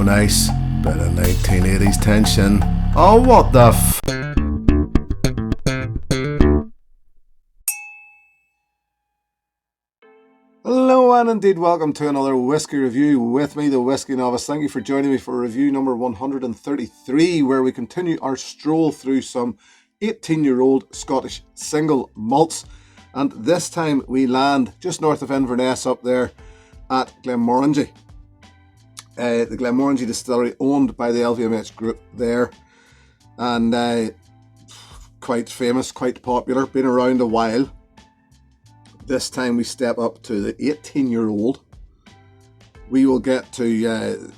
so nice. Bit of 1980s tension. Oh, what the f... Hello and indeed welcome to another Whiskey review with me, the Whiskey Novice. Thank you for joining me for review number 133, where we continue our stroll through some 18-year-old Scottish single malts. And this time we land just north of N.A.S. up there at Glenmorangie. The Glenmorangie distillery owned by the LVMH group there. And quite famous, quite popular, been around a while. This time we step up to the 18-year-old. We will get to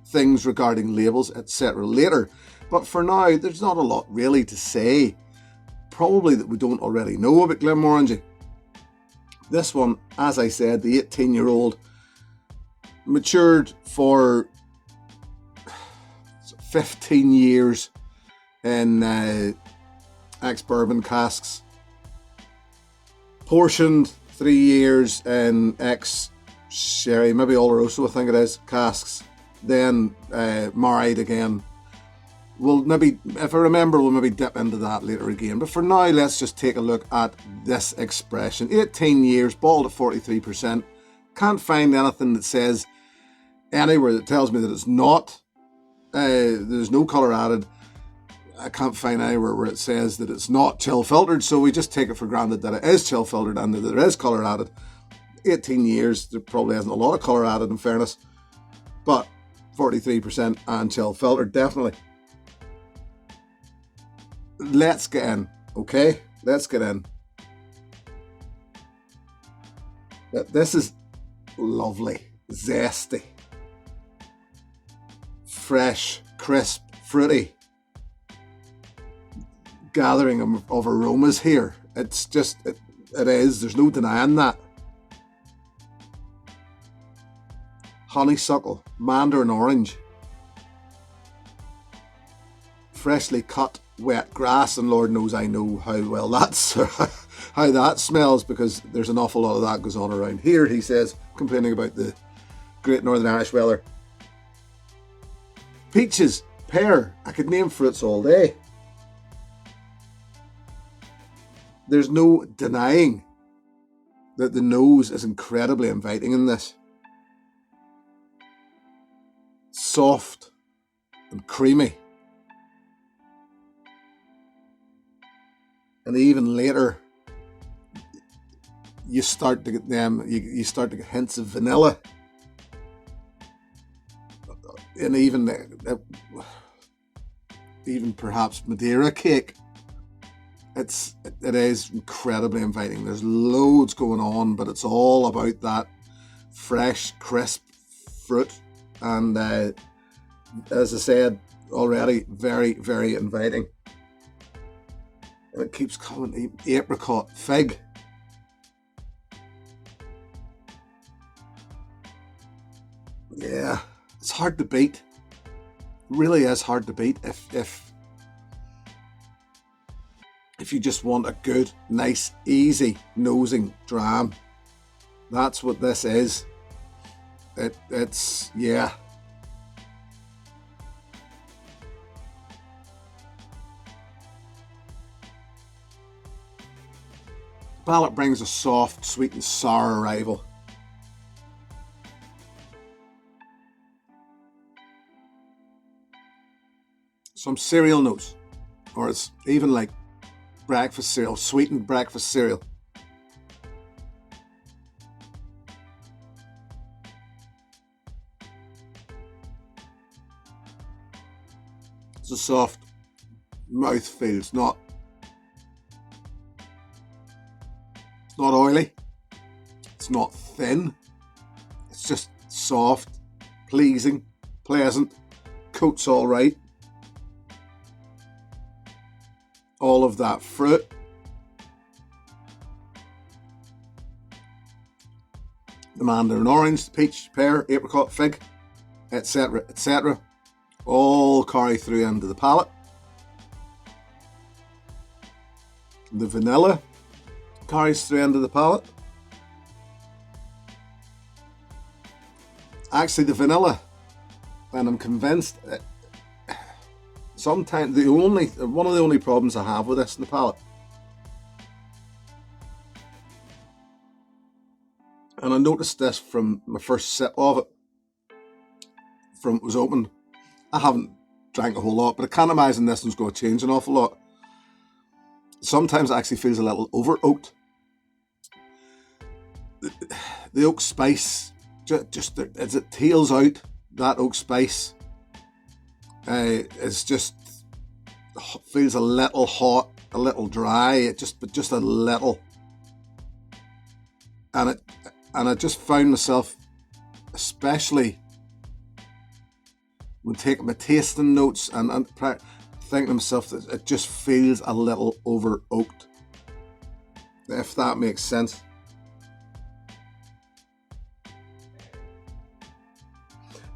things regarding labels, etc. later. But for now, there's not a lot really to say. Probably that we don't already know about Glenmorangie. This one, as I said, the 18-year-old, matured for 15 years in ex-bourbon casks. Portioned 3 years in ex-sherry, maybe Oloroso I think it is, casks. Then married again. We'll maybe, if I remember, we'll maybe dip into that later again. But for now, let's just take a look at this expression. 18 years, bottled at 43%. Can't find anything that says anywhere that tells me that it's not. There's no colour added. I can't find anywhere where it says that it's not chill filtered, so we just take it for granted that it is chill filtered and that there is colour added. 18 years, there probably isn't a lot of colour added in fairness, but 43% and chill filtered, definitely. Let's get in, okay? Let's get in. This is lovely, zesty, fresh, crisp, fruity. Gathering of aromas here. It's just, it is, there's no denying that. Honeysuckle, mandarin orange, freshly cut wet grass, and Lord knows I know how well that's how that smells, because there's an awful lot of that goes on around here, he says, complaining about the great Northern Irish weather. Peaches, pear, I could name fruits all day. There's no denying that the nose is incredibly inviting in this. Soft and creamy. And even later, you start to get them, you start to get hints of vanilla. And even perhaps Madeira cake. It is incredibly inviting. There's loads going on, but it's all about that fresh, crisp fruit. And as I said already, very, very inviting. And it keeps coming. Apricot, fig. Yeah, it's hard to beat. It really is hard to beat if you just want a good, nice, easy nosing dram. That's what this is. It's, yeah. Palate brings a soft, sweet and sour arrival. Some cereal notes, or it's even like breakfast cereal, sweetened breakfast cereal. It's a soft mouthfeel. It's not oily. It's not thin. It's just soft, pleasing, pleasant. Coat's all right. All of that fruit. The mandarin orange, the peach, pear, apricot, fig, etc., etc. All carry through into the palate. The vanilla carries through into the palate. Actually, the vanilla and I'm convinced sometimes one of the only problems I have with this in the palate, and I noticed this from my first sip of it, from it was opened. I haven't drank a whole lot, but I can't imagine this one's going to change an awful lot. Sometimes it actually feels a little over oaked. The oak spice, just as it tails out, that oak spice is just feels a little hot, a little dry. But just a little, and I just found myself, especially when taking my tasting notes and thinking to myself that it just feels a little over oaked, if that makes sense.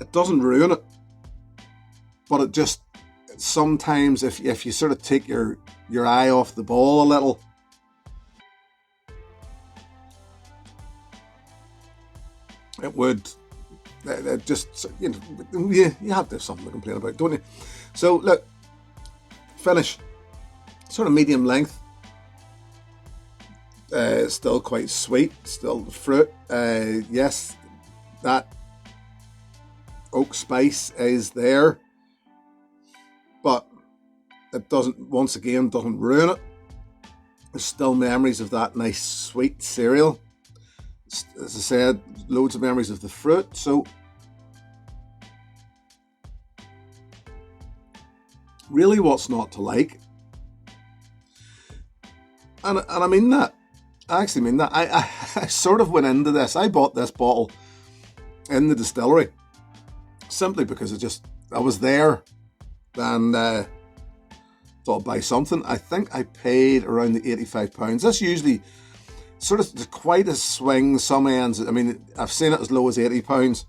It doesn't ruin it, but it just sometimes, if you sort of take your eye off the ball a little, it would. It just, you have to have something to complain about, don't you? So look, finish, sort of medium length. Still quite sweet, still fruit. Yes, that oak spice is there, but it doesn't ruin it. There's still memories of that nice sweet cereal. As I said, loads of memories of the fruit. So really, what's not to like? And I mean that. I actually mean that. I sort of went into this. I bought this bottle in the distillery simply because I was there and thought I'd buy something. I think I paid around the £85. That's usually sort of quite a swing. Some ends, I mean, I've seen it as low as £80,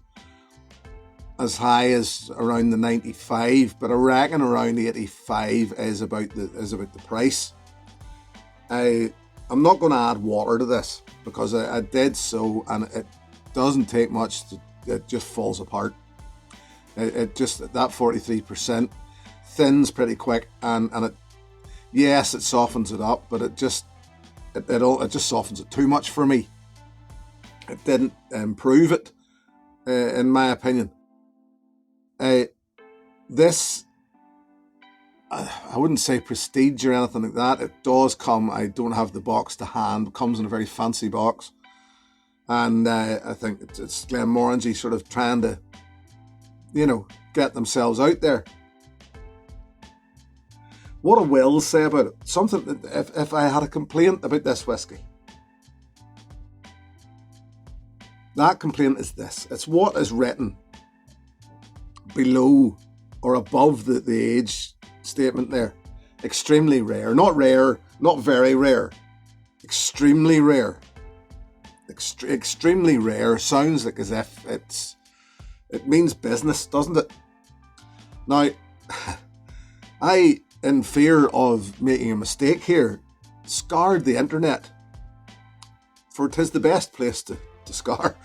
as high as around the 95, but I reckon around 85 is about the price. I'm not going to add water to this because I did so, and it doesn't take much. It just falls apart. It just, that 43% thins pretty quick, and it softens it up, but it just softens it too much for me. It didn't improve it, in my opinion. This, I wouldn't say prestige or anything like that. It does come, I don't have the box to hand, it comes in a very fancy box. And I think it's Glenmorangie sort of trying to, get themselves out there. What I will say about it, something that if I had a complaint about this whiskey, that complaint is this. It's what is written below or above the age statement there. Extremely rare. Not rare, not very rare. Extremely rare. Extremely rare sounds like as if it means business, doesn't it? Now, I, in fear of making a mistake here, scoured the internet, for it is the best place to scour,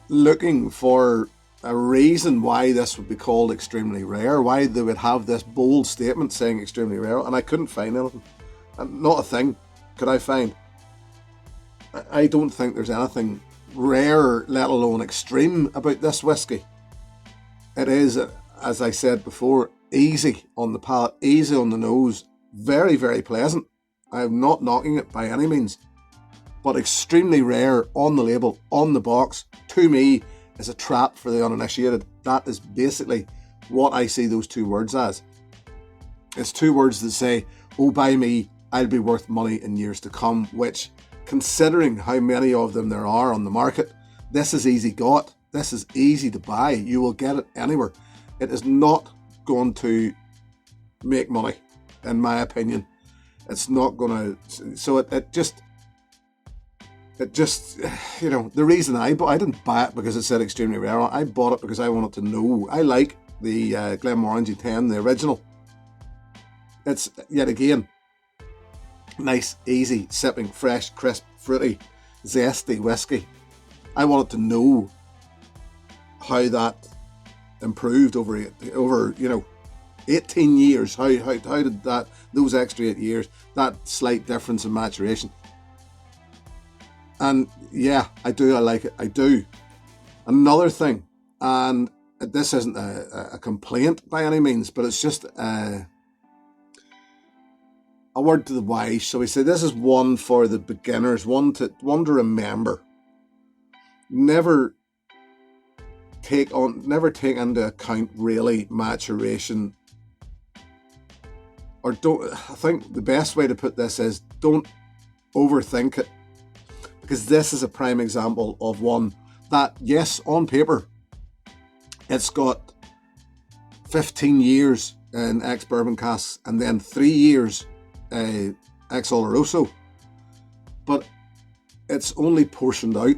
looking for a reason why this would be called extremely rare, why they would have this bold statement saying extremely rare, and I couldn't find anything. Not a thing could I find. I don't think there's anything rare, let alone extreme, about this whiskey. It is, as I said before, easy on the palate, easy on the nose, very, very pleasant. I'm not knocking it by any means, but extremely rare on the label, on the box, to me, is a trap for the uninitiated. That is basically what I see those two words as. It's two words that say, oh, buy me, I'll be worth money in years to come, which, considering how many of them there are on the market, this is easy got. This is easy to buy. You will get it anywhere. It is not going to make money, in my opinion. It's not going to. So it just, the reason I didn't buy it because it said extremely rare. I bought it because I wanted to know. I like the Glenmorangie 10, the original. It's, yet again, nice, easy, sipping, fresh, crisp, fruity, zesty whiskey. I wanted to know how that improved over 18 years. How did that, those extra 8 years, that slight difference in maturation? And yeah, I like it. I do. Another thing, and this isn't a complaint by any means, but it's just a word to the wise, shall we say. This is one for the beginners, one to remember. Never take into account really maturation, or don't. I think the best way to put this is don't overthink it, because this is a prime example of one that, yes, on paper, it's got 15 years in ex-bourbon casks and then 3 years ex-Oloroso, but it's only portioned out.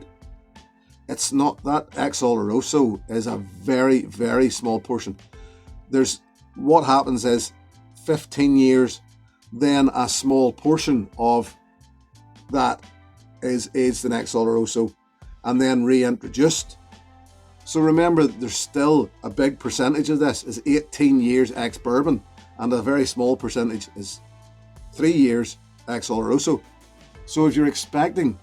It's not that ex-Oloroso is a very, very small portion. What happens is 15 years, then a small portion of that is aged in ex-Oloroso and then reintroduced. So remember, there's still a big percentage of this is 18 years ex-bourbon, and a very small percentage is 3 years ex-Oloroso. So if you're expecting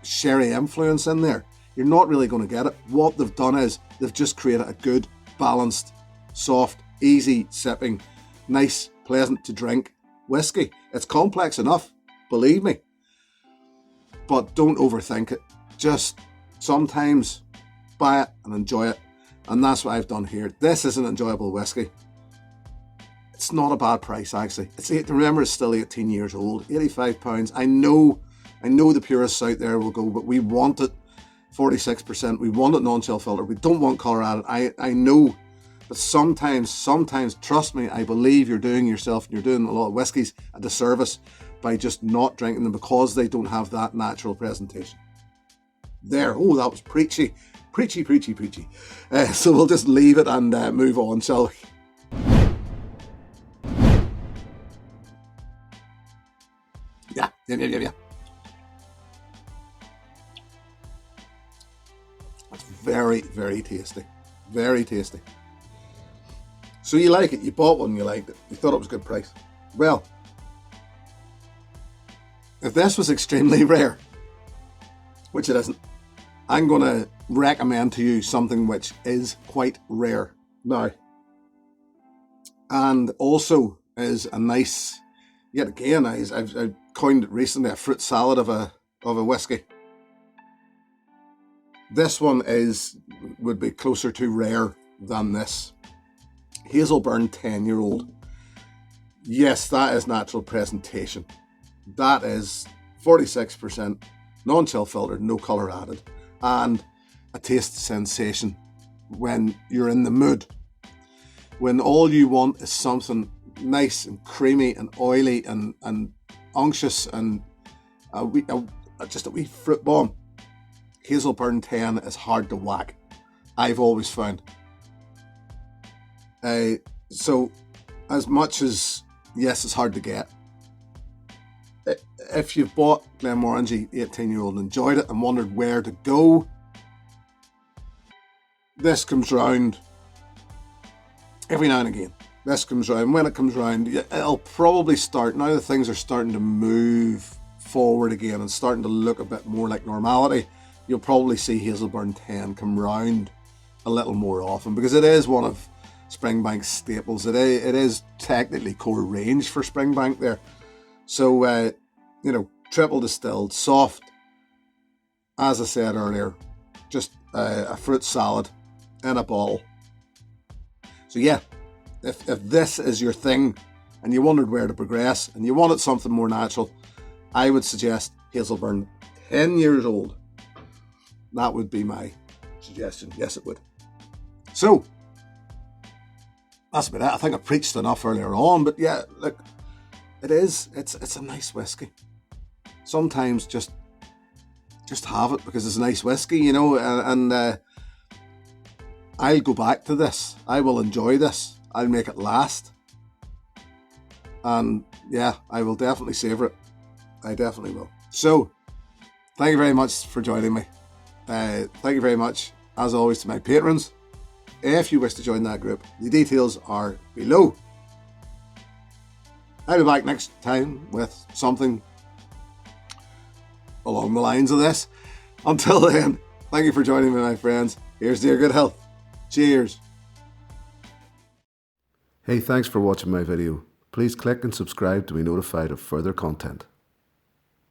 sherry influence in there, you're not really going to get it. What they've done is they've just created a good, balanced, soft, easy sipping, nice, pleasant to drink whiskey. It's complex enough, believe me, but don't overthink it. Just sometimes buy it and enjoy it, and that's what I've done here. This is an enjoyable whiskey. It's not a bad price, actually. Remember, it's still 18 years old, £85. I know the purists out there will go, but we want it 46%. We want it non-chill filter. We don't want colour added. I know, but sometimes, trust me, I believe you're doing yourself, and you're doing a lot of whiskies a disservice by just not drinking them because they don't have that natural presentation. There. Oh, that was preachy. So we'll just leave it and move on, shall we? Yeah. It's very, very tasty. Very tasty. So you like it. You bought one, you liked it. You thought it was a good price. Well, if this was extremely rare, which it isn't, I'm going to recommend to you something which is quite rare now, and also is a nice, yet again, I've coined it recently, a fruit salad of a whiskey. This one would be closer to rare than this. Hazelburn 10-year-old. Yes, that is natural presentation. That is 46%, non-chill filtered, no colour added, and a taste sensation when you're in the mood. When all you want is something nice and creamy and oily and unctuous and just a wee fruit bomb. Hazelburn 10 is hard to whack, I've always found. So as much as, yes, it's hard to get, if you've bought Glenmorangie 18-year-old and enjoyed it and wondered where to go, this comes round every now and again. This comes round. When it comes round, it'll probably start, now that things are starting to move forward again and starting to look a bit more like normality, you'll probably see Hazelburn 10 come round a little more often, because it is one of Springbank's staples. It is technically core range for Springbank there. So, triple distilled, soft, as I said earlier, just a fruit salad in a bottle. So yeah, if this is your thing and you wondered where to progress and you wanted something more natural, I would suggest Hazelburn 10 years old. That would be my suggestion. Yes, it would. So that's about it. I think I preached enough earlier on, but yeah, look, it's a nice whiskey. Sometimes just have it because it's a nice whiskey, and I'll go back to this. I will enjoy this. I'll make it last. And yeah, I will definitely savour it. I definitely will. So, thank you very much for joining me. Thank you very much, as always, to my patrons. if you wish to join that group. The details are below. I'll be back next time with something along the lines of this. Until then, thank you for joining me, my friends. Here's to your good health. Cheers. Hey, thanks for watching my video. Please click and subscribe to be notified of further content.